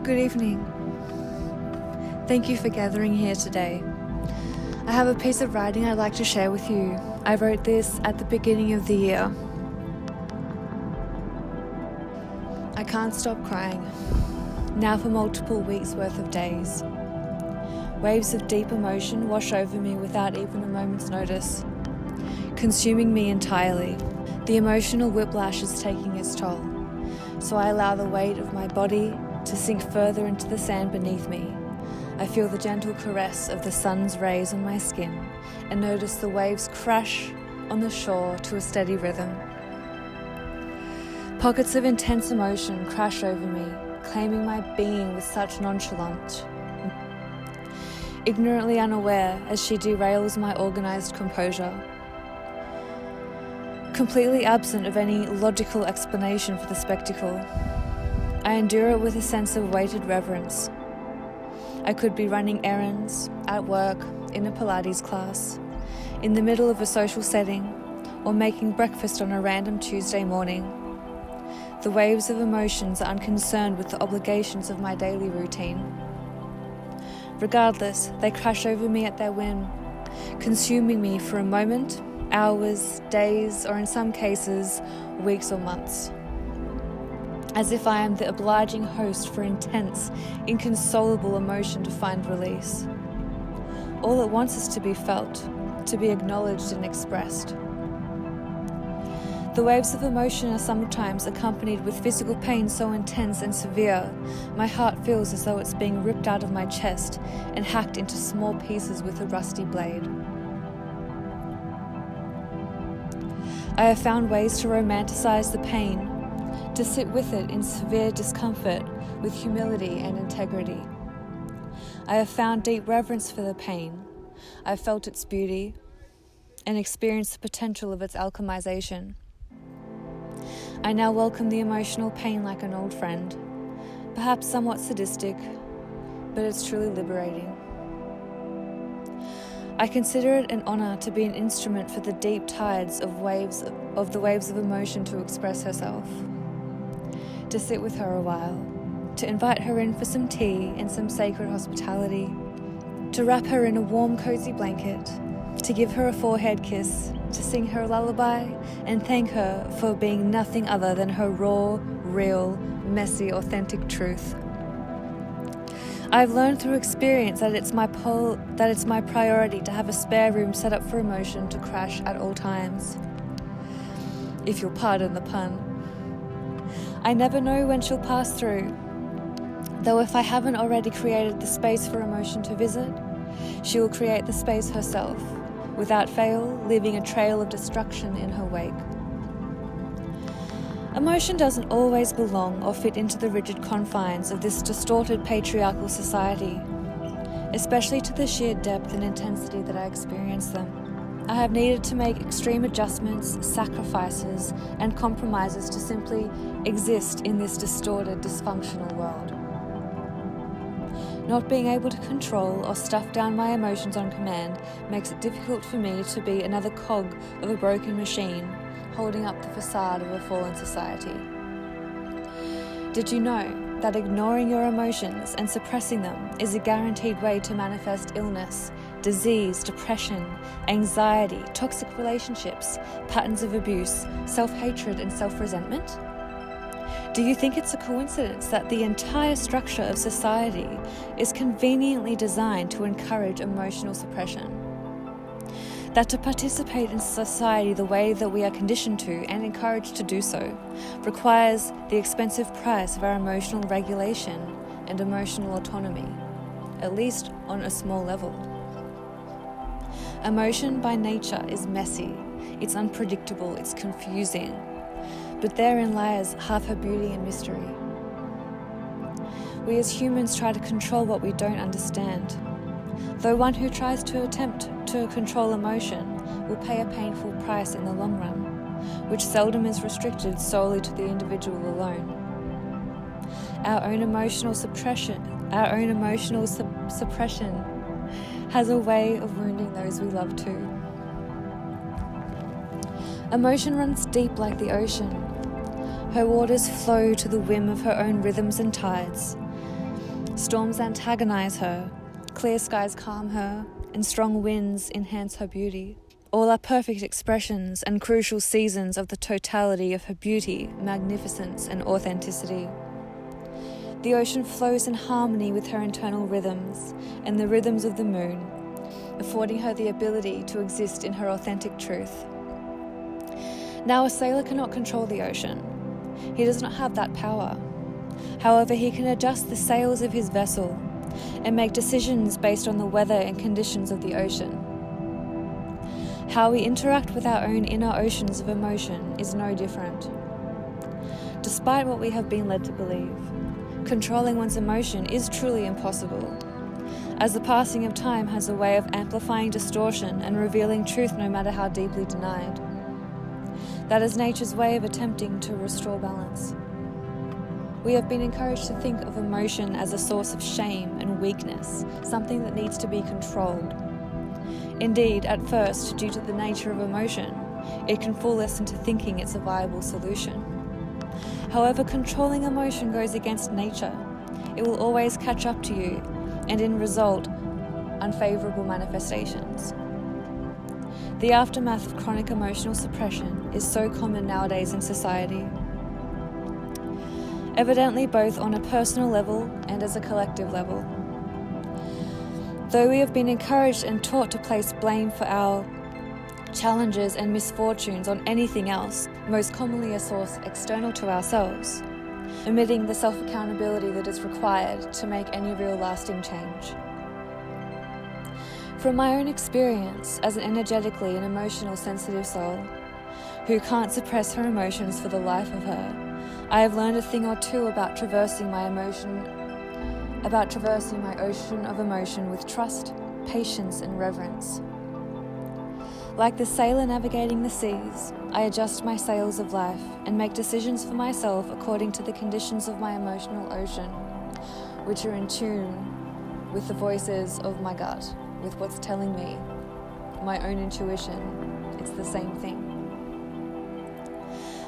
Good evening. Thank you for gathering here today. I have a piece of writing I'd like to share with you. I wrote this at the beginning of the year. I can't stop crying, now for multiple weeks worth of days. Waves of deep emotion wash over me without even a moment's notice, consuming me entirely. The emotional whiplash is taking its toll, so I allow the weight of my body to sink further into the sand beneath me. I feel the gentle caress of the sun's rays on my skin and notice the waves crash on the shore to a steady rhythm. Pockets of intense emotion crash over me, claiming my being with such nonchalance. Ignorantly unaware as she derails my organized composure. Completely absent of any logical explanation for the spectacle, I endure it with a sense of weighted reverence. I could be running errands, at work, in a Pilates class, in the middle of a social setting, or making breakfast on a random Tuesday morning. The waves of emotions are unconcerned with the obligations of my daily routine. Regardless, they crash over me at their whim, consuming me for a moment, hours, days, or in some cases, weeks or months. As if I am the obliging host for intense, inconsolable emotion to find release. All it wants is to be felt, to be acknowledged and expressed. The waves of emotion are sometimes accompanied with physical pain so intense and severe, my heart feels as though it's being ripped out of my chest and hacked into small pieces with a rusty blade. I have found ways to romanticize the pain, to sit with it in severe discomfort with humility and integrity. I have found deep reverence for the pain. I have felt its beauty and experienced the potential of its alchemization. I now welcome the emotional pain like an old friend, perhaps somewhat sadistic, but it's truly liberating. I consider it an honor to be an instrument for the deep tides of the waves of emotion to express herself. To sit with her a while, to invite her in for some tea and some sacred hospitality, to wrap her in a warm, cozy blanket, to give her a forehead kiss, to sing her a lullaby, and thank her for being nothing other than her raw, real, messy, authentic truth. I've learned through experience that it's my priority to have a spare room set up for emotion to crash at all times. If you'll pardon the pun. I never know when she'll pass through, though if I haven't already created the space for emotion to visit, she will create the space herself, without fail, leaving a trail of destruction in her wake. Emotion doesn't always belong or fit into the rigid confines of this distorted patriarchal society, especially to the sheer depth and intensity that I experience them. I have needed to make extreme adjustments, sacrifices, and compromises to simply exist in this distorted, dysfunctional world. Not being able to control or stuff down my emotions on command makes it difficult for me to be another cog of a broken machine, holding up the facade of a fallen society. Did you know that ignoring your emotions and suppressing them is a guaranteed way to manifest illness, disease, depression, anxiety, toxic relationships, patterns of abuse, self-hatred, and self-resentment? Do you think it's a coincidence that the entire structure of society is conveniently designed to encourage emotional suppression? That to participate in society the way that we are conditioned to and encouraged to do so requires the expensive price of our emotional regulation and emotional autonomy, at least on a small level. Emotion by nature is messy, it's unpredictable, it's confusing, but therein lies half her beauty and mystery. We as humans try to control what we don't understand, though one who tries to attempt to control emotion will pay a painful price in the long run, which seldom is restricted solely to the individual alone. Our own emotional suppression has a way of wounding those we love too. Emotion runs deep like the ocean. Her waters flow to the whim of her own rhythms and tides. Storms antagonize her, clear skies calm her, and strong winds enhance her beauty. All are perfect expressions and crucial seasons of the totality of her beauty, magnificence, and authenticity. The ocean flows in harmony with her internal rhythms and the rhythms of the moon, affording her the ability to exist in her authentic truth. Now, a sailor cannot control the ocean. He does not have that power. However, he can adjust the sails of his vessel and make decisions based on the weather and conditions of the ocean. How we interact with our own inner oceans of emotion is no different. Despite what we have been led to believe, controlling one's emotion is truly impossible, as the passing of time has a way of amplifying distortion and revealing truth no matter how deeply denied. That is nature's way of attempting to restore balance. We have been encouraged to think of emotion as a source of shame and weakness, something that needs to be controlled. Indeed, at first, due to the nature of emotion, it can fool us into thinking it's a viable solution. However, controlling emotion goes against nature. It will always catch up to you, and in result, unfavorable manifestations. The aftermath of chronic emotional suppression is so common nowadays in society, evidently both on a personal level and as a collective level. Though we have been encouraged and taught to place blame for our challenges and misfortunes on anything else, most commonly a source external to ourselves, omitting the self-accountability that is required to make any real lasting change. From my own experience as an energetically and emotional sensitive soul who can't suppress her emotions for the life of her, I have learned a thing or two about traversing my ocean of emotion with trust, patience, and reverence. Like the sailor navigating the seas, I adjust my sails of life and make decisions for myself according to the conditions of my emotional ocean, which are in tune with the voices of my gut, with what's telling me, my own intuition. It's the same thing.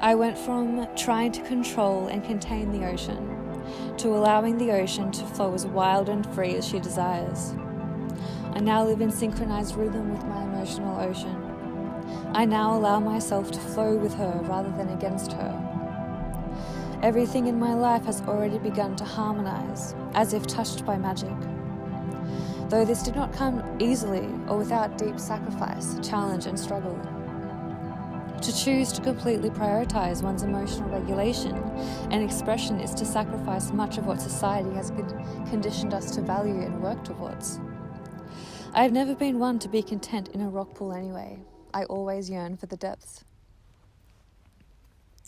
I went from trying to control and contain the ocean to allowing the ocean to flow as wild and free as she desires. I now live in synchronized rhythm with my emotional ocean. I now allow myself to flow with her rather than against her. Everything in my life has already begun to harmonize, as if touched by magic. Though this did not come easily or without deep sacrifice, challenge, and struggle. To choose to completely prioritize one's emotional regulation and expression is to sacrifice much of what society has conditioned us to value and work towards. I have never been one to be content in a rock pool anyway. I always yearn for the depths.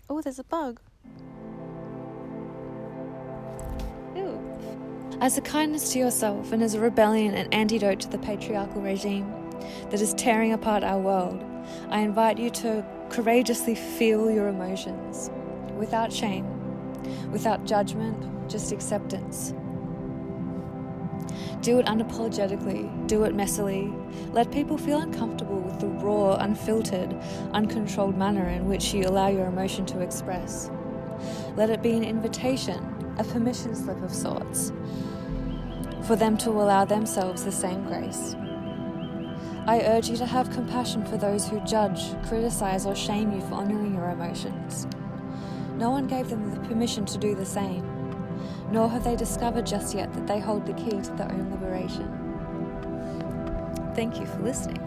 Oh, there's a bug. Ew. As a kindness to yourself and as a rebellion and antidote to the patriarchal regime that is tearing apart our world, I invite you to courageously feel your emotions, without shame, without judgment, just acceptance. Do it unapologetically, do it messily. Let people feel uncomfortable with the raw, unfiltered, uncontrolled manner in which you allow your emotion to express. Let it be an invitation, a permission slip of sorts, for them to allow themselves the same grace. I urge you to have compassion for those who judge, criticize, or shame you for honoring your emotions. No one gave them the permission to do the same, nor have they discovered just yet that they hold the key to their own liberation. Thank you for listening.